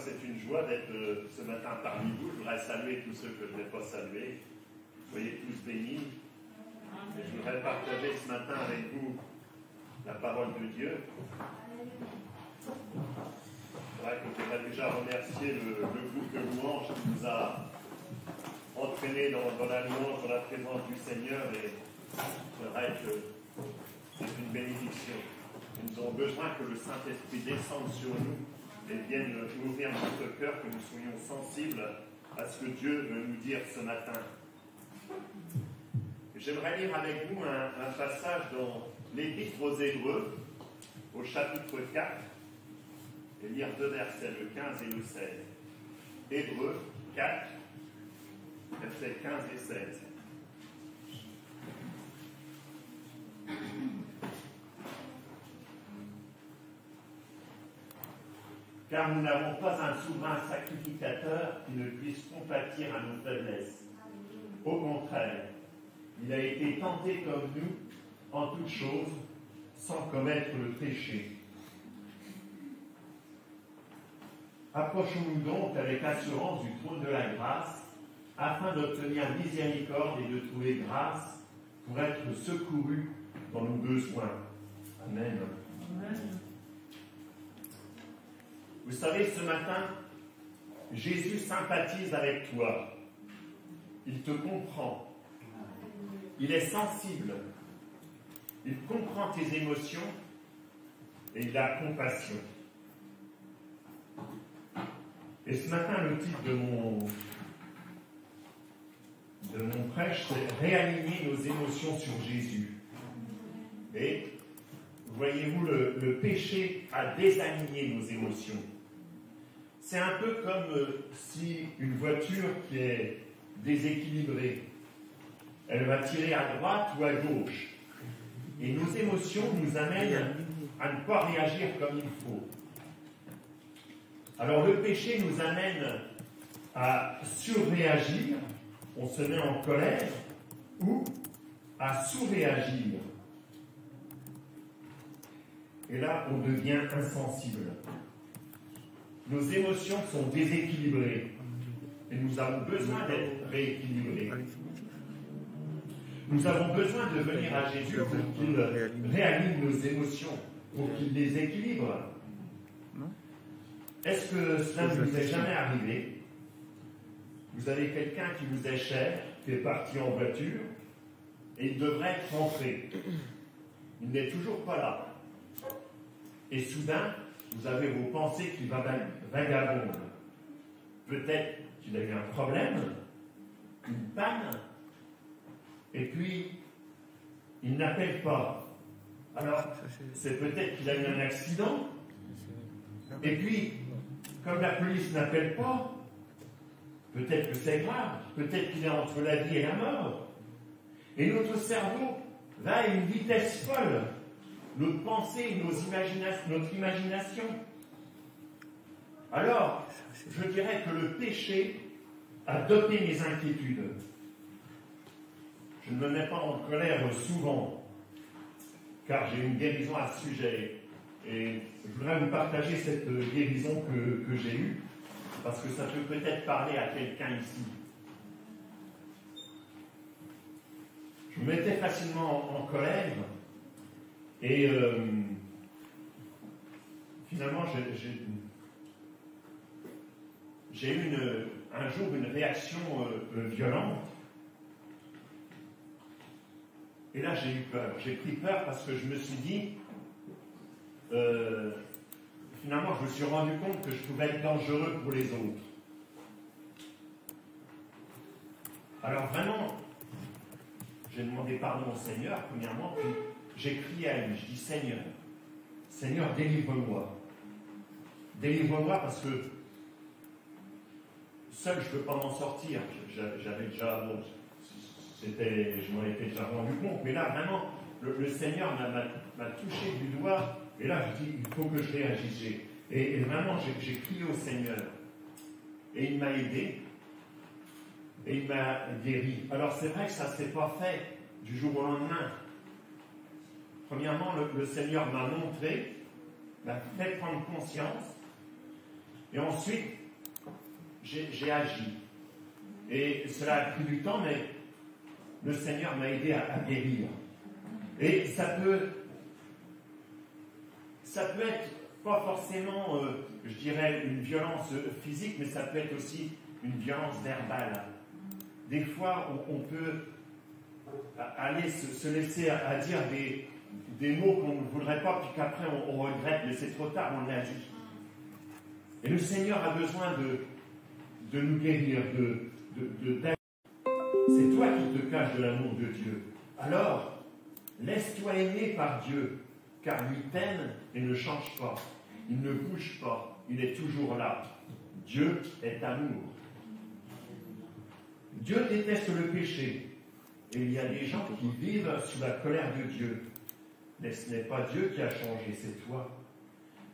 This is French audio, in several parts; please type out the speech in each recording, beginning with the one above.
C'est une joie d'être ce matin parmi vous. Je voudrais saluer tous ceux que je n'ai pas salués. Soyez tous bénis. Et je voudrais partager ce matin avec vous la parole de Dieu. C'est vrai que je voudrais déjà remercier le groupe de louanges qui nous a entraînés dans la louange, dans la présence du Seigneur. Et c'est vrai que c'est une bénédiction. Nous avons besoin que le Saint-Esprit descende sur nous et vienne ouvrir notre cœur, que nous soyons sensibles à ce que Dieu veut nous dire ce matin. J'aimerais lire avec vous un passage dans l'Épître aux Hébreux, au chapitre 4, et lire deux versets, le 15 et le 16. Hébreux 4, versets 15 et 16. Car nous n'avons pas un souverain sacrificateur qui ne puisse compatir à nos faiblesses. Au contraire, il a été tenté comme nous en toutes choses, sans commettre le péché. Approchons-nous donc avec assurance du trône de la grâce, afin d'obtenir miséricorde et de trouver grâce pour être secourus dans nos besoins. Amen. Amen. Vous savez, ce matin, Jésus sympathise avec toi. Il te comprend. Il est sensible. Il comprend tes émotions et il a compassion. Et ce matin, le titre de mon prêche, c'est « Réaligner nos émotions sur Jésus ». Et voyez-vous, le péché a désaligné nos émotions. C'est un peu comme si une voiture qui est déséquilibrée, elle va tirer à droite ou à gauche. Et nos émotions nous amènent à ne pas réagir comme il faut. Alors le péché nous amène à surréagir, on se met en colère, ou à sous-réagir. Et là, on devient insensible. Nos émotions sont déséquilibrées et nous avons besoin d'être rééquilibrés. Nous avons besoin de venir à Jésus pour qu'il réaligne nos émotions, pour qu'il les équilibre. Est-ce que cela ne vous est jamais arrivé vous avez quelqu'un qui vous est cher, qui est parti en voiture, et il devrait être rentré. Il n'est toujours pas là. Et soudain, vous avez vos pensées qui vagabondent. Peut-être qu'il a eu un problème, une panne, et puis il n'appelle pas. Alors, c'est peut-être qu'il a eu un accident, et puis, comme la police n'appelle pas, peut-être que c'est grave, peut-être qu'il est entre la vie et la mort. Et notre cerveau va à une vitesse folle. Notre pensée, notre imagination. Alors, je dirais que le péché a dopé mes inquiétudes. Je ne me mets pas en colère souvent, car j'ai une guérison à ce sujet. Et je voudrais vous partager cette guérison que j'ai eue, parce que ça peut peut-être parler à quelqu'un ici. Je me mettais facilement en colère, et finalement j'ai eu un jour une réaction violente. Et là, j'ai eu peur. J'ai pris peur parce que je me suis dit, finalement, je me suis rendu compte que je pouvais être dangereux pour les autres. Alors vraiment, j'ai demandé pardon au Seigneur, premièrement, puis j'ai crié à lui. Je dis, Seigneur, délivre-moi. Délivre-moi parce que seul, je ne peux pas m'en sortir. J'avais déjà... Bon, je m'en étais déjà rendu compte, mais là, vraiment, le Seigneur m'a touché du doigt, et là, je dis, il faut que je réagisse. Et vraiment, j'ai crié au Seigneur, et il m'a aidé, et il m'a guéri. Alors, c'est vrai que ça ne s'est pas fait du jour au lendemain. Premièrement, le Seigneur m'a montré, m'a fait prendre conscience, et ensuite, j'ai agi. Et cela a pris du temps, mais le Seigneur m'a aidé à guérir. Et ça peut être pas forcément, je dirais, une violence physique, mais ça peut être aussi une violence verbale. Des fois, on peut aller se laisser à dire des mots qu'on ne voudrait pas, puis qu'après on regrette, mais c'est trop tard, on l'a dit. Et le Seigneur a besoin de nous guérir, c'est toi qui te caches de l'amour de Dieu. Alors, laisse-toi aimer par Dieu, car lui t'aime et ne change pas. Il ne bouge pas, il est toujours là. Dieu est amour. Dieu déteste le péché. Et il y a des gens qui vivent sous la colère de Dieu. Mais ce n'est pas Dieu qui a changé, c'est toi.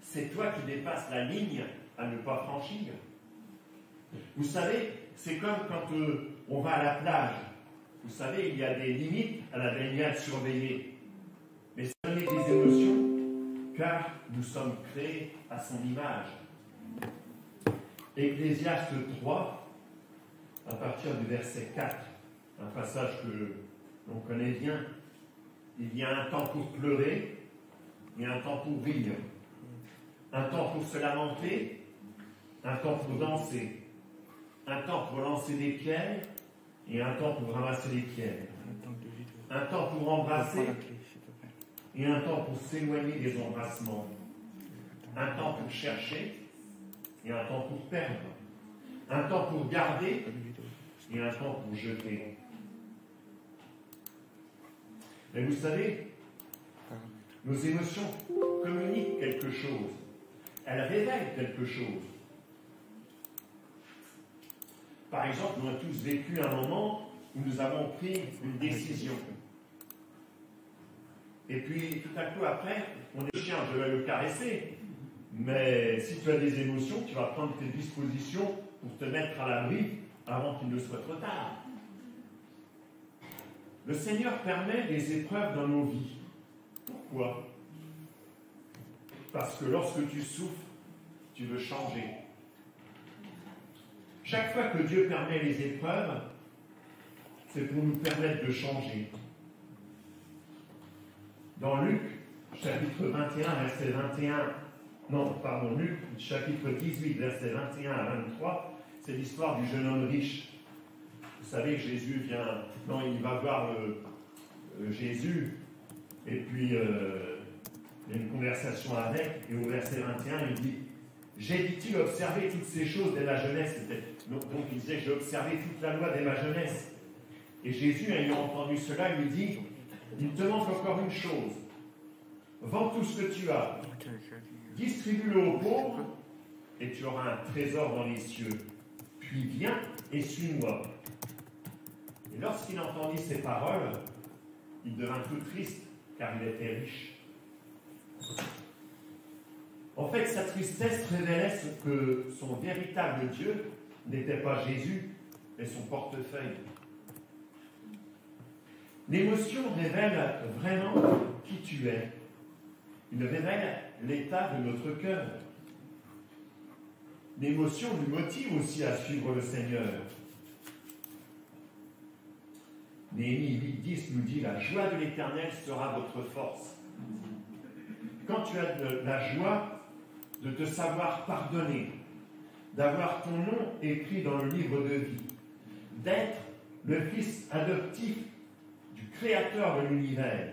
C'est toi qui dépasses la ligne à ne pas franchir. Vous savez, c'est comme quand on va à la plage. Vous savez, il y a des limites à la baignade surveillée. Mais ce n'est des émotions, car nous sommes créés à son image. Ecclésiaste 3, à partir du verset 4, un passage que l'on connaît bien. Il y a un temps pour pleurer, il y a un temps pour rire, un temps pour se lamenter, un temps pour danser, un temps pour lancer des pierres et un temps pour ramasser les pierres, un temps pour embrasser et un temps pour s'éloigner des embrassements, un temps pour chercher et un temps pour perdre, un temps pour garder et un temps pour jeter. Mais vous savez, nos émotions communiquent quelque chose. Elles révèlent quelque chose. Par exemple, nous avons tous vécu un moment où nous avons pris une décision. Et puis, tout à coup, après, on est chien, je vais le caresser. Mais si tu as des émotions, tu vas prendre tes dispositions pour te mettre à l'abri avant qu'il ne soit trop tard. Le Seigneur permet des épreuves dans nos vies. Pourquoi? Parce que lorsque tu souffres, tu veux changer. Chaque fois que Dieu permet les épreuves, c'est pour nous permettre de changer. Dans Luc, chapitre 21, verset 21, Luc, chapitre 18, verset 21 à 23, c'est l'histoire du jeune homme riche. Vous savez, Jésus vient, non, il va voir Jésus, et puis il y a une conversation avec, et au verset 21, il dit, j'ai, dit-il, observé toutes ces choses dès ma jeunesse. Donc il disait, j'ai observé toute la loi dès ma jeunesse. Et Jésus, ayant entendu cela, lui dit, il te manque encore une chose. Vends tout ce que tu as, distribue-le aux pauvres, et tu auras un trésor dans les cieux. Puis viens et suis-moi. Et lorsqu'il entendit ces paroles, il devint tout triste, car il était riche. En fait, sa tristesse révélait que son véritable Dieu n'était pas Jésus, mais son portefeuille. L'émotion révèle vraiment qui tu es. Il révèle l'état de notre cœur. L'émotion nous motive aussi à suivre le Seigneur. Néhémie 8:10 nous dit, la joie de l'Éternel sera votre force. Quand tu as la joie de te savoir pardonner, d'avoir ton nom écrit dans le livre de vie, d'être le fils adoptif du Créateur de l'univers,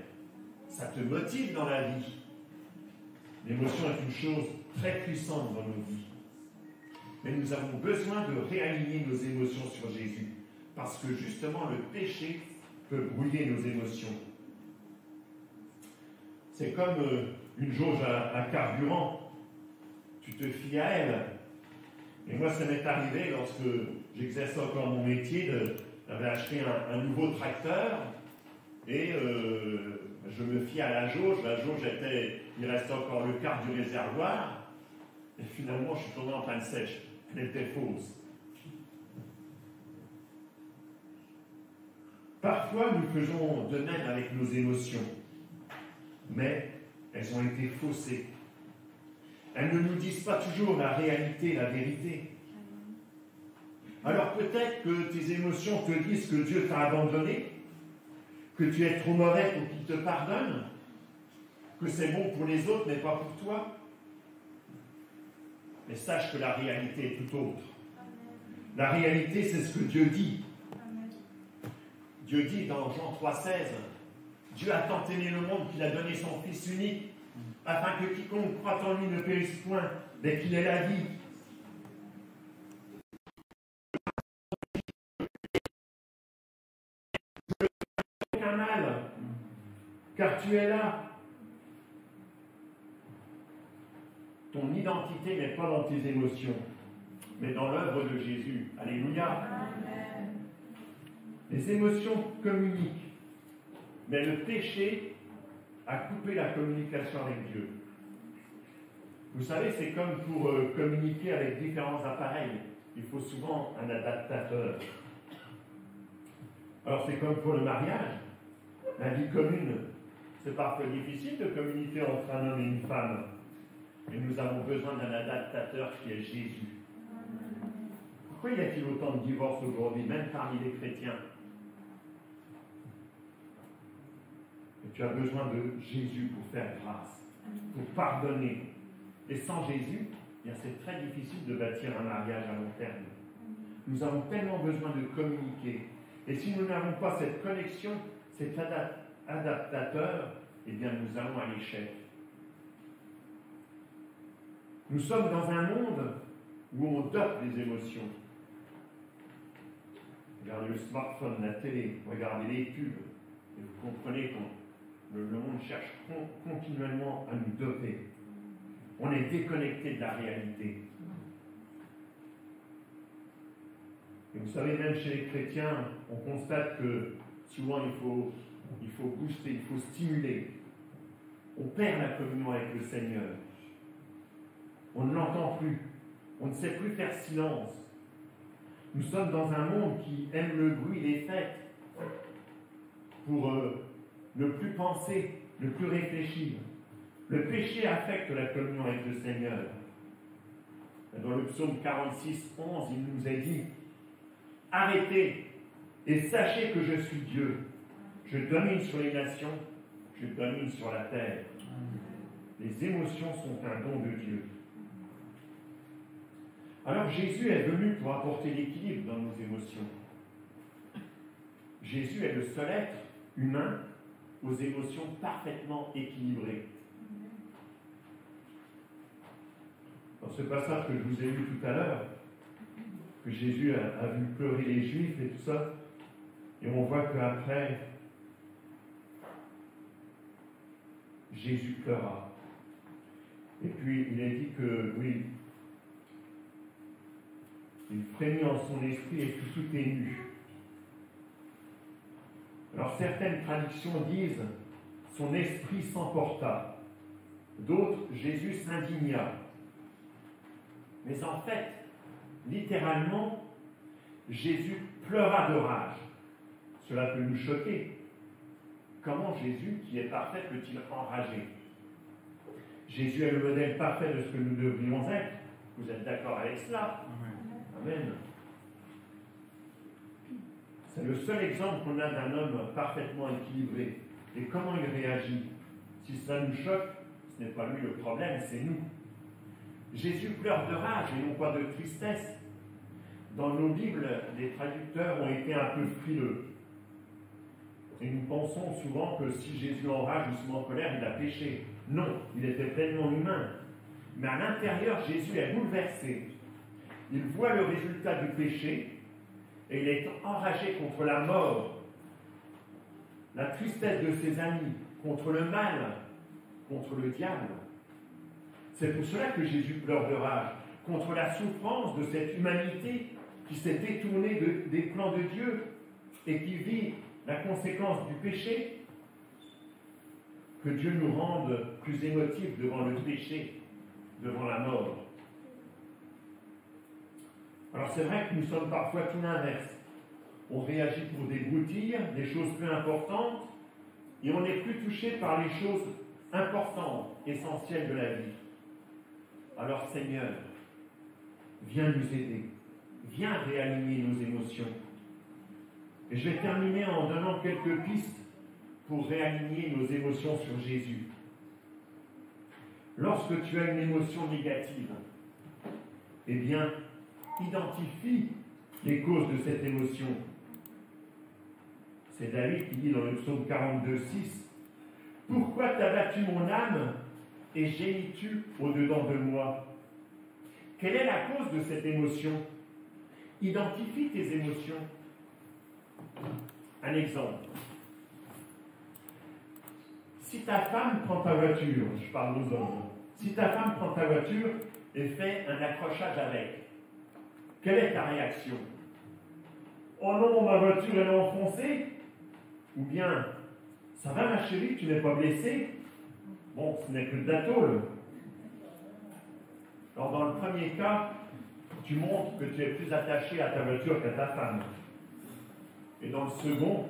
ça te motive dans la vie. L'émotion est une chose très puissante dans nos vies. Mais nous avons besoin de réaligner nos émotions sur Jésus, parce que justement le péché peut brouiller nos émotions. C'est comme une jauge à carburant. Tu te fies à elle. Et moi, ça m'est arrivé lorsque j'exerçais encore mon métier, j'avais acheté un nouveau tracteur et je me fie à la jauge. La jauge il restait encore le quart du réservoir. Et finalement, je suis tombé en panne sèche. Elle était fausse. Parfois, nous faisons de même avec nos émotions, mais elles ont été faussées. Elles ne nous disent pas toujours la réalité, la vérité. Alors peut-être que tes émotions te disent que Dieu t'a abandonné, que tu es trop mauvais pour qu'il te pardonne, que c'est bon pour les autres mais pas pour toi. Mais sache que la réalité est tout autre. La réalité, c'est ce que Dieu dit. Dieu dit dans Jean 3,16, Dieu a tant aimé le monde qu'il a donné son Fils unique, afin que quiconque croit en lui ne périsse point, mais qu'il ait la vie. Aucun mal, car tu es là. Ton identité n'est pas dans tes émotions, mais dans l'œuvre de Jésus. Alléluia. Amen. Les émotions communiquent, mais le péché a coupé la communication avec Dieu. Vous savez, c'est comme pour communiquer avec différents appareils. Il faut souvent un adaptateur. Alors c'est comme pour le mariage, la vie commune. C'est parfois difficile de communiquer entre un homme et une femme. Mais nous avons besoin d'un adaptateur qui est Jésus. Pourquoi y a-t-il autant de divorces aujourd'hui, même parmi les chrétiens? Et tu as besoin de Jésus pour faire grâce, pour pardonner. Et sans Jésus, c'est très difficile de bâtir un mariage à long terme. Nous avons tellement besoin de communiquer. Et si nous n'avons pas cette connexion, cet adaptateur, eh bien nous allons à l'échec. Nous sommes dans un monde où on dope les émotions. Regardez le smartphone, la télé, regardez les pubs, et vous comprenez que le monde cherche continuellement à nous doper. On est déconnecté de la réalité. Et vous savez, même chez les chrétiens, on constate que souvent il faut booster, il faut stimuler. On perd la communion avec le Seigneur. On ne l'entend plus. On ne sait plus faire silence. Nous sommes dans un monde qui aime le bruit des fêtes pour ne plus penser, ne plus réfléchir. Le péché affecte la communion avec le Seigneur. Dans le psaume 46, 11, il nous est dit « Arrêtez et sachez que je suis Dieu. Je domine sur les nations, je domine sur la terre. » Les émotions sont un don de Dieu. Alors Jésus est venu pour apporter l'équilibre dans nos émotions. Jésus est le seul être humain aux émotions parfaitement équilibrées. Dans ce passage que je vous ai lu tout à l'heure, que Jésus a vu pleurer les Juifs et tout ça, et on voit qu'après, Jésus pleura. Et puis il est dit que, oui, il frémit en son esprit et fut tout ému. Alors certaines traductions disent son esprit s'emporta, d'autres Jésus s'indigna. Mais en fait, littéralement, Jésus pleura de rage. Cela peut nous choquer. Comment Jésus, qui est parfait, peut-il enrager? Jésus est le modèle parfait de ce que nous devrions être. Vous êtes d'accord avec cela? Amen. C'est le seul exemple qu'on a d'un homme parfaitement équilibré. Et comment il réagit? Si cela nous choque, ce n'est pas lui le problème, c'est nous. Jésus pleure de rage et non pas de tristesse. Dans nos Bibles, les traducteurs ont été un peu frileux. Et nous pensons souvent que si Jésus enrage ou se met en colère, il a péché. Non, il était pleinement humain. Mais à l'intérieur, Jésus est bouleversé. Il voit le résultat du péché et il est enragé contre la mort, la tristesse de ses amis, contre le mal, contre le diable. C'est pour cela que Jésus pleure de rage, contre la souffrance de cette humanité qui s'est détournée des plans de Dieu et qui vit la conséquence du péché. Que Dieu nous rende plus émotifs devant le péché, devant la mort. Alors c'est vrai que nous sommes parfois tout l'inverse. On réagit pour débroutilles, des choses peu importantes, et on n'est plus touché par les choses importantes, essentielles de la vie. Alors Seigneur, viens nous aider, viens réaligner nos émotions. Et je vais terminer en donnant quelques pistes pour réaligner nos émotions sur Jésus. Lorsque tu as une émotion négative, eh bien, identifie les causes de cette émotion. C'est David qui dit dans le psaume 42, 6 « Pourquoi t'as battu mon âme et gémis-tu au-dedans de moi ?» Quelle est la cause de cette émotion? Identifie tes émotions. Un exemple. Si ta femme prend ta voiture, je parle aux hommes, si ta femme prend ta voiture et fait un accrochage avec, quelle est ta réaction? Oh non, ma voiture elle est enfoncée? Ou bien, ça va ma chérie, tu n'es pas blessée? Bon, ce n'est que de la tôle. Alors dans le premier cas, tu montres que tu es plus attaché à ta voiture qu'à ta femme. Et dans le second,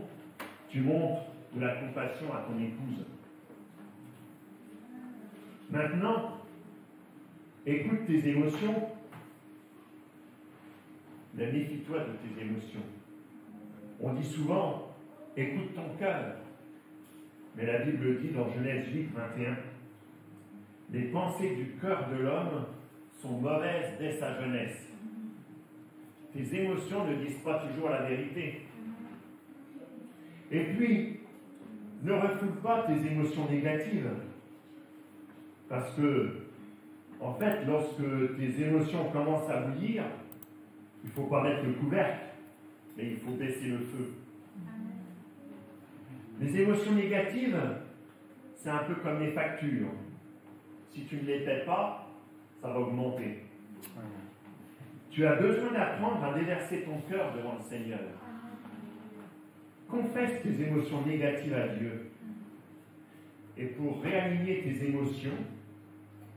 tu montres de la compassion à ton épouse. Maintenant, écoute tes émotions, mais méfie-toi de tes émotions. On dit souvent, écoute ton cœur. Mais la Bible dit dans Genèse 8, 21, les pensées du cœur de l'homme sont mauvaises dès sa jeunesse. Tes émotions ne disent pas toujours la vérité. Et puis, ne refoule pas tes émotions négatives. Parce que, en fait, lorsque tes émotions commencent à bouillir, il ne faut pas mettre le couvercle, mais il faut baisser le feu. Les émotions négatives, c'est un peu comme les factures. Si tu ne les paies pas, ça va augmenter. Tu as besoin d'apprendre à déverser ton cœur devant le Seigneur. Confesse tes émotions négatives à Dieu. Et pour réaligner tes émotions,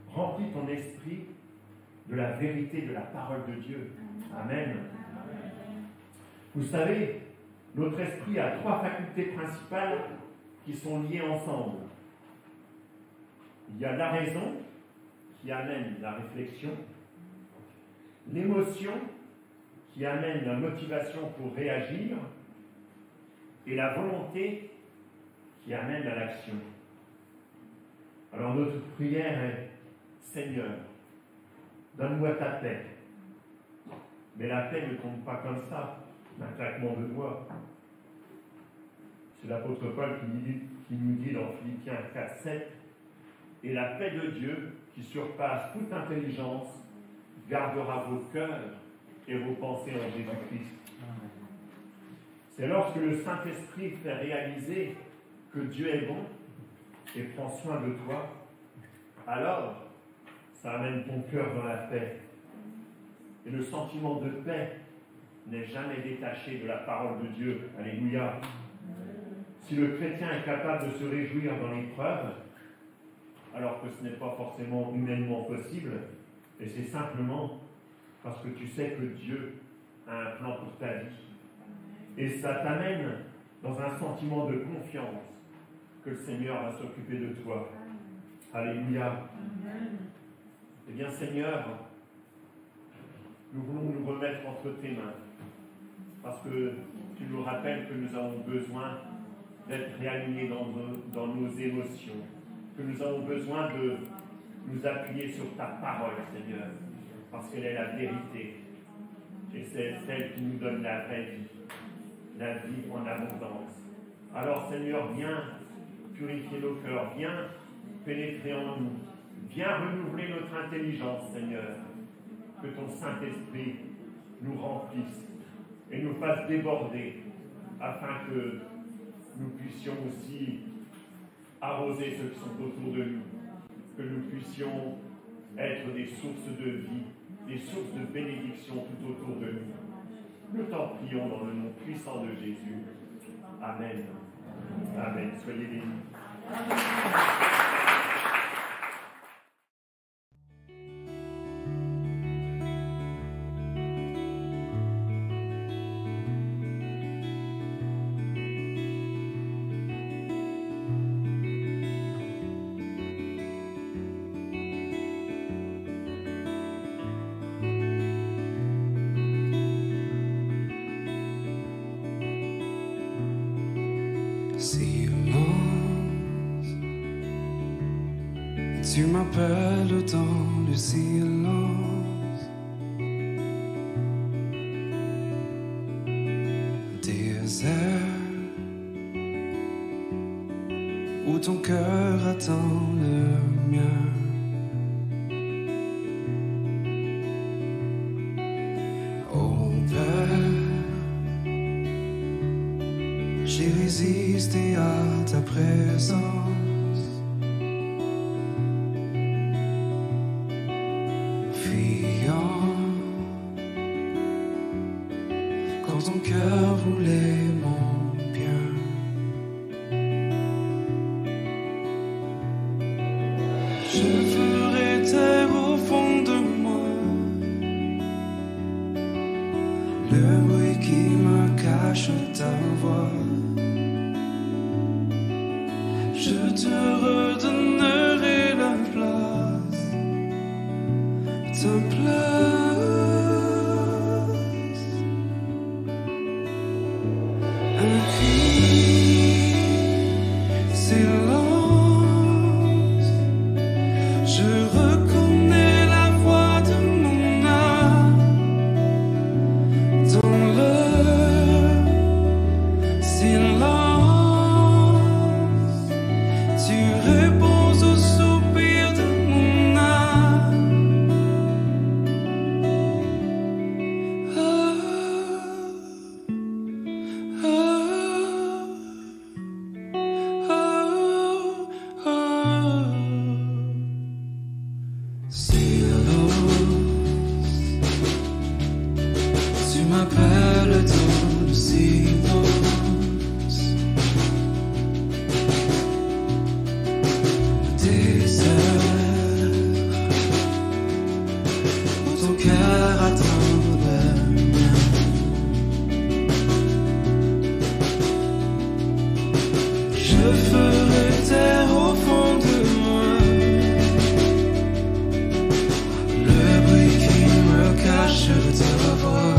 remplis ton esprit de la vérité de la parole de Dieu. Amen. Vous savez, notre esprit a 3 facultés principales qui sont liées ensemble. Il y a la raison, qui amène la réflexion, l'émotion, qui amène la motivation pour réagir, et la volonté, qui amène à l'action. Alors notre prière est, Seigneur, donne-moi ta paix. Mais la paix ne tombe pas comme ça, d'un claquement de doigts. C'est l'apôtre Paul qui nous dit dans Philippiens 4, 7, « Et la paix de Dieu, qui surpasse toute intelligence, gardera vos cœurs et vos pensées en Jésus-Christ. » C'est lorsque le Saint-Esprit fait réaliser que Dieu est bon et prend soin de toi, alors ça amène ton cœur dans la paix. Et le sentiment de paix n'est jamais détaché de la parole de Dieu. Alléluia. Si le chrétien est capable de se réjouir dans l'épreuve, alors que ce n'est pas forcément humainement possible, et c'est simplement parce que tu sais que Dieu a un plan pour ta vie. Et ça t'amène dans un sentiment de confiance que le Seigneur va s'occuper de toi. Alléluia. Eh bien, Seigneur, nous voulons nous remettre entre tes mains, parce que tu nous rappelles que nous avons besoin d'être réalignés dans nos émotions, que nous avons besoin de nous appuyer sur ta parole, Seigneur, parce qu'elle est la vérité, et c'est celle qui nous donne la vraie vie, la vie en abondance. Alors, Seigneur, viens purifier nos cœurs, viens pénétrer en nous, viens renouveler notre intelligence, Seigneur, que ton Saint-Esprit nous remplisse et nous fasse déborder, afin que nous puissions aussi arroser ceux qui sont autour de nous, que nous puissions être des sources de vie, des sources de bénédiction tout autour de nous. Nous t'en prions dans le nom puissant de Jésus. Amen. Amen. Soyez bénis. Tu m'appelles dans le silence, désert, où ton cœur attend le mien. Oh Père, j'ai résisté à ta présence. Quand ton cœur voulait mon bien, je ferai taire au fond de moi le bruit qui me cache ta voix. Je te redonnerai la place, ta place. Ta voix.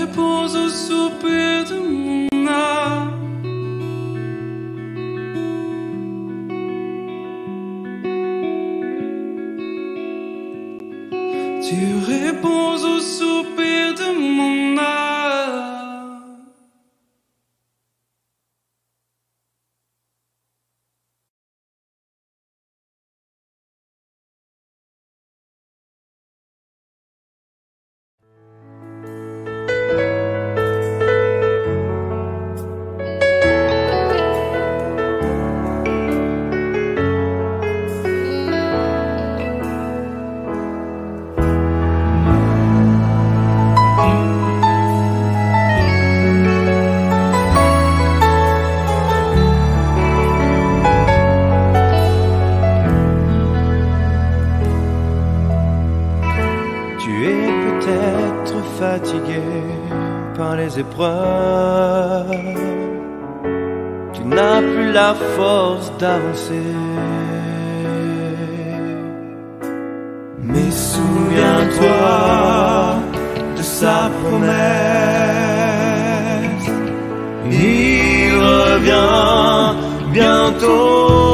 réponds au soupir de mon âme. Tu réponds au soupir de mon âme. Fatigué par les épreuves, tu n'as plus la force d'avancer. Mais souviens-toi de sa promesse, il revient bientôt.